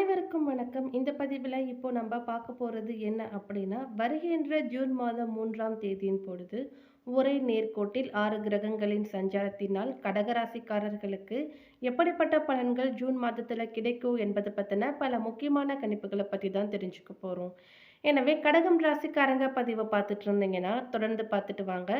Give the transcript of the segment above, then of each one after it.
அனைவருக்கும் வணக்கம். இந்த பதிவில இப்போ நம்ம பார்க்க போறது என்ன அப்படின்னா, வருகின்ற ஜூன் மாதம் 3ஆம் தேதியின் பொழுது, ஒரே நேர்கோட்டில் 6 கிரகங்களின் சஞ்சாரத்தினால் கடகராசிக்காரர்களுக்கு எப்படிப்பட்ட பலன்கள் ஜூன் மாதத்துல கிடைக்கும் என்பது பத்தின பல முக்கியமான கணிப்புகள பத்தி தான் தெரிஞ்சுக்க போறோம். எனவே கடகம் ராசிக்காரங்க பதிவ பார்த்துட்டு இருந்தீங்கன்னா, தொடர்ந்து பார்த்துட்டு வாங்க.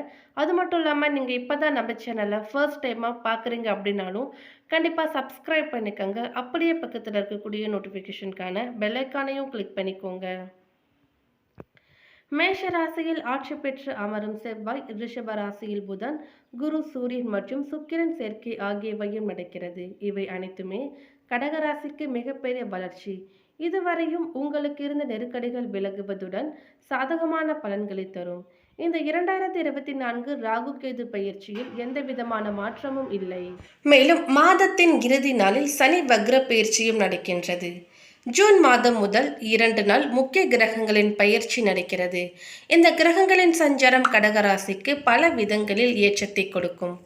அது மட்டும் இல்லாம நீங்க இப்பதான் நம்ம சேனல ஃபர்ஸ்ட் டைமா பார்க்குறீங்க அப்படின்னாலும், கண்டிப்பா சப்ஸ்கிரைப் பண்ணிக்கங்க. அப்படியே பக்கத்துல இருக்கக்கூடிய நோட்டிஃபிகேஷனுக்கான பெல் ஐகானையும் கிளிக் பண்ணிக்கோங்க. மேஷ ராசியில் ஆட்சி பெற்று அமரும் செவ்வாய், ரிஷப ராசியில் புதன், குரு, சூரியன் மற்றும் சுக்கிரன் சேர்க்கை ஆகியவையும் நடக்கிறது. இவை அனைத்துமே கடகராசிக்கு மிகப்பெரிய வளர்ச்சி. இதுவரையும் உங்களுக்கு இருந்த நெருக்கடிகள் விலகுவதுடன் சாதகமான பலன்களை தரும். இந்த 2024 ராகு கேது பயிற்சியில் எந்த விதமான மாற்றமும் இல்லை. மேலும் மாதத்தின் இறுதி நாளில் சனி வக்ர பயிற்சியும் நடக்கின்றது. ஜூன் மாதம் முதல் 2 நாள் முக்கிய கிரகங்களின் பயிற்சி நடக்கிறது. இந்த கிரகங்களின் சஞ்சாரம் கடகராசிக்கு பல விதங்களில் ஏற்றத்தை கொடுக்கும்.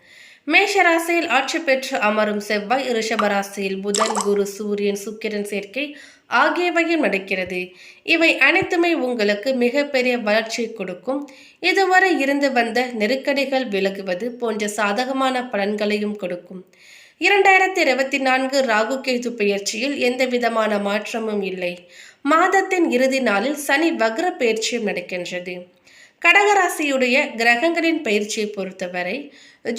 மேஷ ராசியில் ஆட்சி பெற்று அமரும் செவ்வாய், ரிஷபராசியில் புதன், குரு, சூரியன், சுக்கிரன் சேர்க்கை ஆகியவையும் நடக்கிறது. இவை அனைத்துமே உங்களுக்கு மிகப்பெரிய வளர்ச்சியை கொடுக்கும். இதுவரை இருந்து வந்த நெருக்கடிகள் விலகுவது போன்ற சாதகமான பலன்களையும் கொடுக்கும். 2024 ராகு கேது பயிற்சியில் எந்த விதமான மாற்றமும் இல்லை. மாதத்தின் இறுதி நாளில் சனி வக்ர பயிற்சியும் நடக்கின்றது. கடகராசியுடைய கிரகங்களின் பயிற்சியை பொறுத்தவரை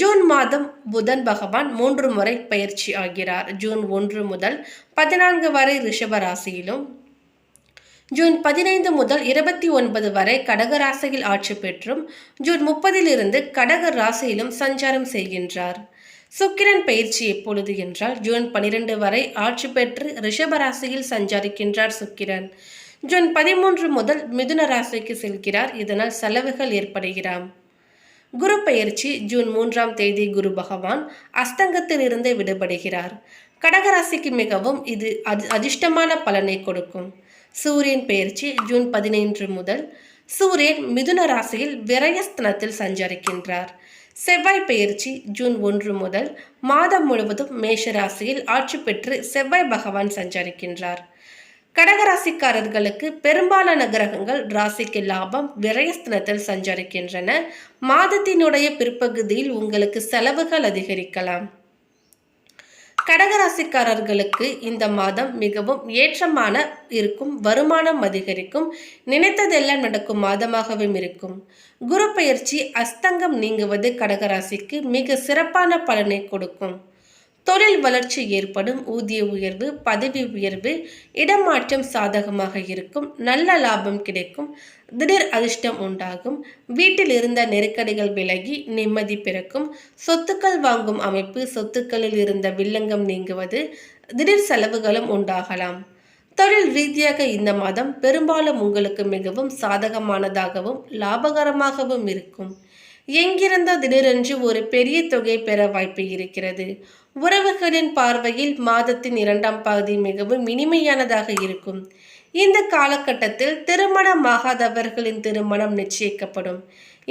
ஜூன் மாதம் புதன் பகவான் 3 முறை பயிற்சி ஆகிறார். ஜூன் 1 முதல் 14 வரை ரிஷப ராசியிலும், ஜூன் 15 முதல் 29 வரை கடகராசியில் ஆட்சி பெற்றும், ஜூன் 30 கடக ராசியிலும் சஞ்சாரம் செய்கின்றார். சுக்கிரன் பயிற்சி எப்பொழுது என்றால் ஜூன் 12 வரை ஆட்சி பெற்று ரிஷப ராசியில் சஞ்சரிக்கின்றார் சுக்கிரன். ஜூன் 13 முதல் மிதுன ராசிக்கு செல்கிறார். இதனால் செலவுகள் ஏற்படுகிறார். குரு பயிற்சி ஜூன் 3ஆம் தேதி குரு பகவான் அஸ்தங்கத்தில் இருந்து விடுபடுகிறார். கடகராசிக்கு மிகவும் இது அதிர்ஷ்டமான பலனை கொடுக்கும். சூரியன் பயிற்சி ஜூன் 15 முதல் சூரியன் மிதுன ராசியில் விரயஸ்தனத்தில் சஞ்சரிக்கின்றார். செவ்வாய் பயிற்சி ஜூன் 1 முதல் மாதம் முழுவதும் மேஷ ராசியில் ஆட்சி பெற்று செவ்வாய் பகவான் சஞ்சரிக்கின்றார். கடகராசிக்காரர்களுக்கு பெரும்பாலான கிரகங்கள் ராசிக்கு லாபம் விரயஸ்தனத்தில் சஞ்சரிக்கின்றன. மாதத்தினுடைய பிற்பகுதியில் உங்களுக்கு செலவுகள் அதிகரிக்கலாம். கடகராசிக்காரர்களுக்கு இந்த மாதம் மிகவும் ஏற்றமான இருக்கும். வருமானம் அதிகரிக்கும். நினைத்ததெல்லாம் நடக்கும் மாதமாகவும் இருக்கும். குரு பயிற்சி அஸ்தங்கம் நீங்குவது கடகராசிக்கு மிக சிறப்பான பலனை கொடுக்கும். தொழில் வளர்ச்சி ஏற்படும். ஊதிய உயர்வு, பதவி உயர்வு, இடமாற்றம் சாதகமாக இருக்கும். நல்ல லாபம் கிடைக்கும். திடீர் அதிர்ஷ்டம் உண்டாகும். வீட்டில் இருந்த நெருக்கடிகள் விலகி நிம்மதி பிறக்கும். சொத்துக்கள் வாங்கும் அமைப்பு, சொத்துக்களில் இருந்த வில்லங்கம் நீங்குவது, திடீர் செலவுகளும் உண்டாகலாம். தொழில் ரீதியாக இந்த மாதம் பெரும்பாலும் உங்களுக்கு மிகவும் சாதகமானதாகவும் லாபகரமாகவும் இருக்கும். எங்கிருந்தோ திடீரென்று ஒரு பெரிய தொகை பெற வாய்ப்பு இருக்கிறது. உறவுகளின் பார்வையில் மாதத்தின் 2ஆம் பகுதி மிகவும் இனிமையானதாக இருக்கும். இந்த காலகட்டத்தில் திருமணமாகாதவர்களின் திருமணம் நிச்சயிக்கப்படும்.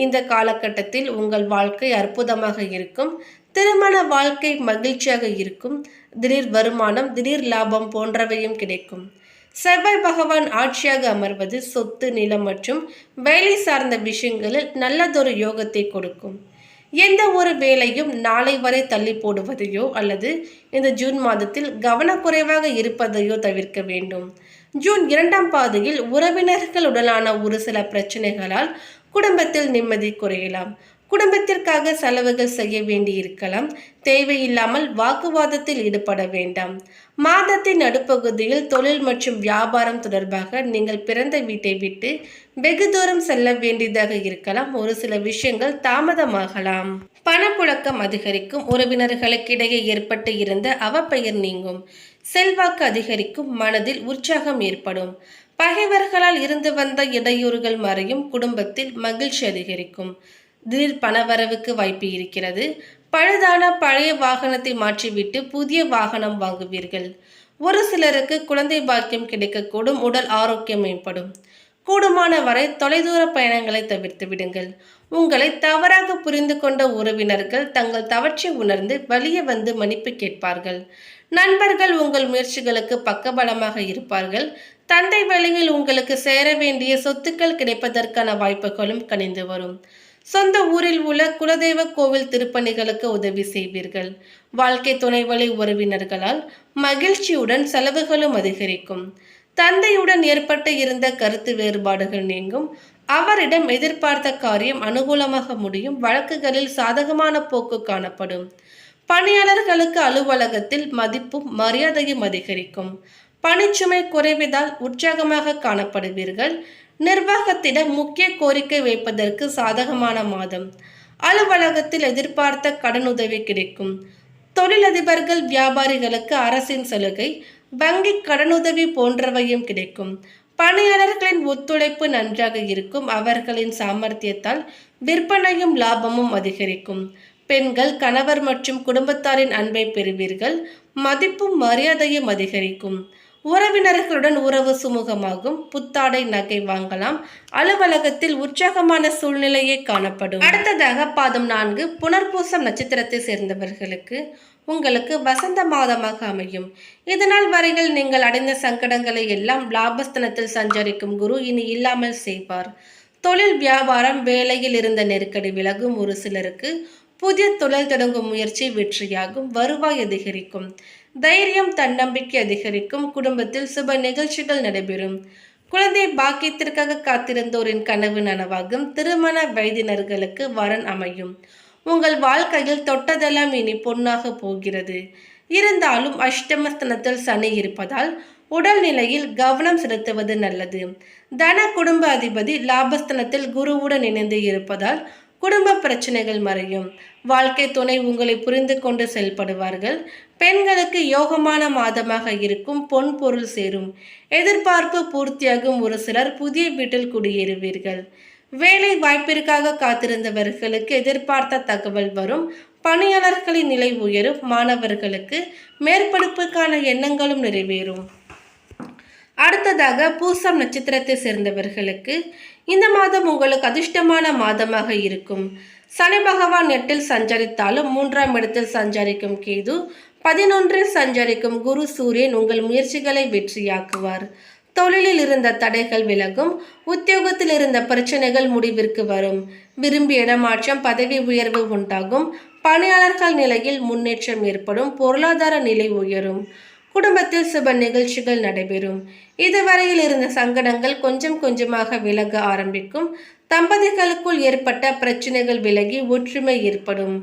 இந்த காலகட்டத்தில் உங்கள் வாழ்க்கை அற்புதமாக இருக்கும். திருமண வாழ்க்கை மகிழ்ச்சியாக இருக்கும். திடீர் வருமானம், திடீர் லாபம் போன்றவையும் கிடைக்கும். செவ்வாய் பகவான் ஆட்சியாக அமர்வது சொத்து, நிலம் மற்றும் வேலை சார்ந்த விஷயங்களில் நல்லதொரு யோகத்தை கொடுக்கும். எந்த ஒரு வேலையும் நாளை வரை தள்ளி போடுவதையோ அல்லது இந்த ஜூன் மாதத்தில் கவனக்குறைவாக இருப்பதையோ தவிர்க்க வேண்டும். ஜூன் 2ஆம் பாதியில் உறவினர்களுடனான ஒரு சில பிரச்சனைகளால் குடும்பத்தில் நிம்மதி குறையலாம். குடும்பத்திற்காக செலவுகள் செய்ய வேண்டியிருக்கலாம். தேவையில்லாமல் வாக்குவாதத்தில் ஈடுபட வேண்டாம். மாதத்தின் நடுப்பகுதியில் தொழில் மற்றும் வியாபாரம் தொடர்பாக நீங்கள் பிறந்த வீட்டை விட்டு வெகு தூரம் செல்ல வேண்டியதாக இருக்கலாம். ஒரு சில விஷயங்கள் தாமதமாகலாம். பணப்புழக்கம் அதிகரிக்கும். உறவினர்களுக்கிடையே ஏற்பட்டு இருந்த அவப்பெயர் நீங்கும். செல்வாக்கு அதிகரிக்கும். மனதில் உற்சாகம் ஏற்படும். பகைவர்களால் இருந்து வந்த இடையூறுகள் மறையும். குடும்பத்தில் மகிழ்ச்சி அதிகரிக்கும். திடீர் பணவரவுக்கு வாய்ப்பு இருக்கிறது. பழுதான பழைய வாகனத்தை மாற்றிவிட்டு புதிய வாகனம் வாங்குவீர்கள். ஒரு சிலருக்கு குழந்தை பாக்கியம் கிடைக்கக்கூடும். உடல் ஆரோக்கியம் மேம்படும். கூடுமான வரை தொலைதூர பயணங்களை தவிர்த்து விடுங்கள். உங்களை தவறாக புரிந்து கொண்ட உறவினர்கள் தங்கள் தவற்றை உணர்ந்து வலிய வந்து மன்னிப்பு கேட்பார்கள். நண்பர்கள் உங்கள் முயற்சிகளுக்கு பக்கபலமாக இருப்பார்கள். தந்தை வழியில் உங்களுக்கு சேர வேண்டிய சொத்துக்கள் கிடைப்பதற்கான வாய்ப்புகளும் கனிந்து வரும். சொந்த ஊரில் உள்ள குலதெய்வ கோவில் திருப்பணிகளுக்கு உதவி செய்வீர்கள். வாழ்க்கை துணை வழி உறவினர்களால் மகிழ்ச்சியுடன் செலவுகளும் அதிகரிக்கும். தந்தையுடன் ஏற்பட்டு இருந்த கருத்து வேறுபாடுகள் நீங்கும். அவரிடம் எதிர்பார்த்த காரியம் அனுகூலமாக முடியும். வழக்குகளில் சாதகமான போக்கு காணப்படும். பணியாளர்களுக்கு அலுவலகத்தில் மதிப்பும் மரியாதையும் அதிகரிக்கும். பணிச்சுமை குறைவதால் உற்சாகமாக காணப்படுவீர்கள். நிர்வாகத்திடம் முக்கிய கோரிக்கை வைப்பதற்கு சாதகமான மாதம். அலுவலகத்தில் எதிர்பார்த்த கடனுதவி கிடைக்கும். தொழிலதிபர்கள் வியாபாரிகளுக்கு அரசின் சலுகை, வங்கி கடனுதவி போன்றவையும் கிடைக்கும். பணியாளர்களின் ஒத்துழைப்பு நன்றாக இருக்கும். அவர்களின் சாமர்த்தியத்தால் விற்பனையும் லாபமும் அதிகரிக்கும். பெண்கள் கணவர் மற்றும் குடும்பத்தாரின் அன்பை பெறுவீர்கள். மதிப்பும் மரியாதையும் அதிகரிக்கும். உறவினர்களுடன் உறவு சுமூகமாகும். புத்தாடை நகை வாங்கலாம். அலுவலகத்தில் உற்சாகமான சூழ்நிலையே காணப்படும். அடுத்ததாக பாதம் 4 புனர்பூசம் நட்சத்திரத்தை சேர்ந்தவர்களுக்கு உங்களுக்கு வசந்த மாதமாக அமையும். இதனால் வரையில் நீங்கள் அடைந்த சங்கடங்களை எல்லாம் லாபஸ்தனத்தில் சஞ்சரிக்கும் குரு இனி இல்லாமல் செய்வார். தொழில் வியாபாரம் வேலையில் இருந்த நெருக்கடி விலகும். ஒரு சிலருக்கு புதிய தொழில் தொடங்கும் முயற்சி வெற்றியாகும். வருவாய் அதிகரிக்கும். தைரியம் தன்னம்பிக்கை அதிகரிக்கும். குடும்பத்தில் சுப நிகழ்ச்சிகள் நடைபெறும். குழந்தை பாக்கியத்திற்காக காத்திருந்தோரின் கனவு நனவாகும். திருமண வயதினர்களுக்கு வரன் அமையும். உங்கள் வாழ்க்கையில் தொட்டதெல்லாம் இனி பொன்னாக போகிறது. இருந்தாலும் அஷ்டமஸ்தனத்தில் சனி இருப்பதால் உடல்நிலையில் கவனம் செலுத்துவது நல்லது. தன குடும்ப அதிபதி லாபஸ்தனத்தில் குருவுடன் இணைந்து இருப்பதால் குடும்ப பிரச்சனைகள் மறையும். வாழ்க்கை துணை உங்களை புரிந்து கொண்டு செயல்படுவார்கள். பெண்களுக்கு யோகமான மாதமாக இருக்கும். பொன் பொருள் சேரும். எதிர்பார்ப்பு பூர்த்தியாகும். ஒரு சிலர் புதிய வீட்டில் குடியேறுவீர்கள். வேலை வாய்ப்பிற்காக காத்திருந்தவர்களுக்கு எதிர்பார்த்த தகவல் வரும். பணியாளர்களின் நிலை உயரும். மாணவர்களுக்கு மேற்படிப்புக்கான எண்ணங்களும் நிறைவேறும். அடுத்ததாக பூசம் நட்சத்திரத்தை சேர்ந்தவர்களுக்கு இந்த மாதம் உங்களுக்கு அதிர்ஷ்டமான மாதமாக இருக்கும். சனி பகவான் 8 சஞ்சரித்தாலும் 3ஆம் இடத்தில் சஞ்சரிக்கும் கேது, 11 சஞ்சரிக்கும் குரு சூரியன் உங்கள் முயற்சிகளை வெற்றியாக்குவார். தொழிலில் இருந்த தடைகள் விலகும். உத்தியோகத்தில் இருந்த பிரச்சனைகள் முடிவிற்கு வரும். விரும்பிய இடமாற்றம், பதவி உயர்வு உண்டாகும். பணியாளர்கள் நிலையில் முன்னேற்றம் ஏற்படும். பொருளாதார நிலை உயரும். குடும்பத்தில் சுப நிகழ்ச்சிகள் நடைபெறும். இதுவரையில் இருந்த சங்கடங்கள் கொஞ்சம் கொஞ்சமாக விலக ஆரம்பிக்கும். தம்பதிகளுக்குள் ஏற்பட்ட பிரச்சனைகள் விலகி ஒற்றுமை ஏற்படும்.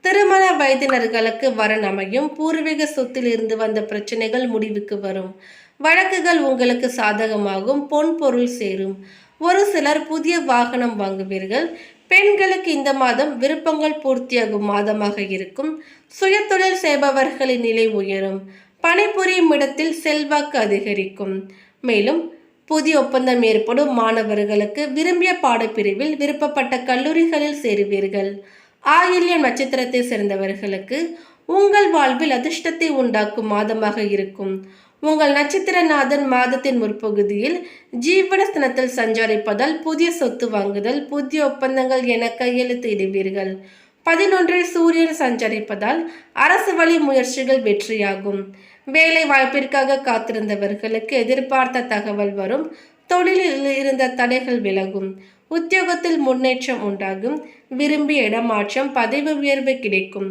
திருமண வயதினர்களுக்கு வரன் அமையும். பூர்வீக சொத்தில் இருந்து வந்த பிரச்சனைகள் முடிவுக்கு வரும். வழக்குகள் உங்களுக்கு சாதகமாகும். பொன் பொருள் சேரும். ஒரு சிலர் புதிய வாகனம் வாங்குவீர்கள். பெண்களுக்கு இந்த மாதம் விருப்பங்கள் பூர்த்தியாகும் மாதமாக இருக்கும். சுயதொழில் செய்பவர்களின் நிலை உயரும். பணிபுரியும் இடத்தில் செல்வாக்கு அதிகரிக்கும். மேலும் புதிய ஒப்பந்தம் ஏற்படும். மாணவர்களுக்கு விரும்பிய பாடப்பிரிவில் விருப்பப்பட்ட கல்லூரிகளில் சேருவீர்கள். ஆயில்யம் நட்சத்திரத்தை சேர்ந்தவர்களுக்கு உங்கள் வாழ்வில் அதிர்ஷ்டத்தை உண்டாக்கும் மாதமாக இருக்கும். உங்கள் நட்சத்திரநாதன் மாதத்தின் முற்பகுதியில் ஜீவனஸ்தனத்தில் சஞ்சரிப்பதால் புதிய சொத்து வாங்குதல், புதிய ஒப்பந்தங்கள் என கையெழுத்து இடுவீர்கள். 11 சூரியன் சஞ்சரிப்பதால் அரசு வழி முயற்சிகள் வெற்றியாகும். வேலை வாய்ப்பிற்காக காத்திருந்தவர்களுக்கு எதிர்பார்த்த தகவல் வரும். தொழிலில் இருந்த தடைகள் விலகும். உத்தியோகத்தில் முன்னேற்றம் உண்டாகும். விரும்பிய இடமாற்றம், பதவி உயர்வு கிடைக்கும்.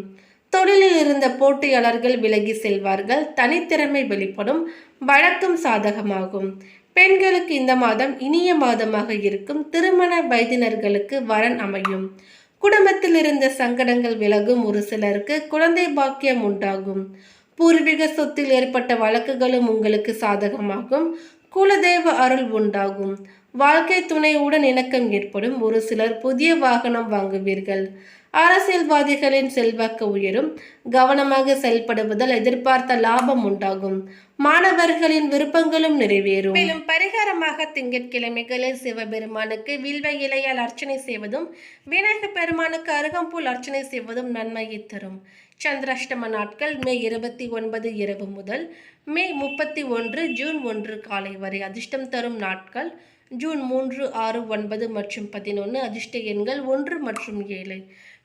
தொழிலில் இருந்த போட்டியாளர்கள் விலகி செல்வார்கள். தனித்திறமை வெளிப்படும். வழக்கம் சாதகமாகும். பெண்களுக்கு இந்த மாதம் இனிய மாதமாக இருக்கும். திருமண வயதினர்களுக்கு வரன் அமையும். குடும்பத்தில் இருந்த சங்கடங்கள் விலகும். ஒரு சிலருக்கு குழந்தை பாக்கியம் உண்டாகும். பூர்வீக சொத்தில் ஏற்பட்ட வழக்குகளும் உங்களுக்கு சாதகமாகும். குலதெய்வ அருள் உண்டாகும். வாழ்க்கை துணையுடன் இணக்கம் ஏற்படும். ஒரு சிலர் புதிய வாகனம் வாங்குவீர்கள். அரசியல்வாதிகளின் செல்வாக்கு உயரும். கவனமாக செயல்படுவதால் எதிர்பார்த்த லாபம் உண்டாகும். மாணவர்களின் விருப்பங்களும் நிறைவேறும். மேலும் பரிகாரமாக திங்கட்கிழமைகளில் சிவபெருமானுக்கு வில்வ இலையால் அர்ச்சனை செய்வதும், விநாயகர் பெருமானுக்கு அருகம்புல் அர்ச்சனை செய்வதும் நன்மையை தரும். சந்திராஷ்டம நாட்கள் மே 29 இரவு முதல் மே 31 ஜூன் 1 காலை வரை. அதிர்ஷ்டம் தரும் நாட்கள் ஜூன் 3, 6, 9 மற்றும் 11. அதிர்ஷ்ட எண்கள் 1 மற்றும் 7.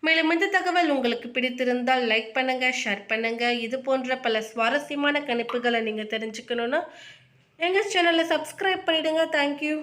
மேலும் இந்த தகவல் உங்களுக்கு பிடித்திருந்தால் லைக் பண்ணுங்க, ஷேர் பண்ணுங்க. இது போன்ற பல சுவாரஸ்யமான கணிப்புகளை நீங்கள் தெரிஞ்சுக்கணுன்னா எங்கள் சேனலை சப்ஸ்கிரைப் பண்ணிடுங்க. தேங்க்யூ.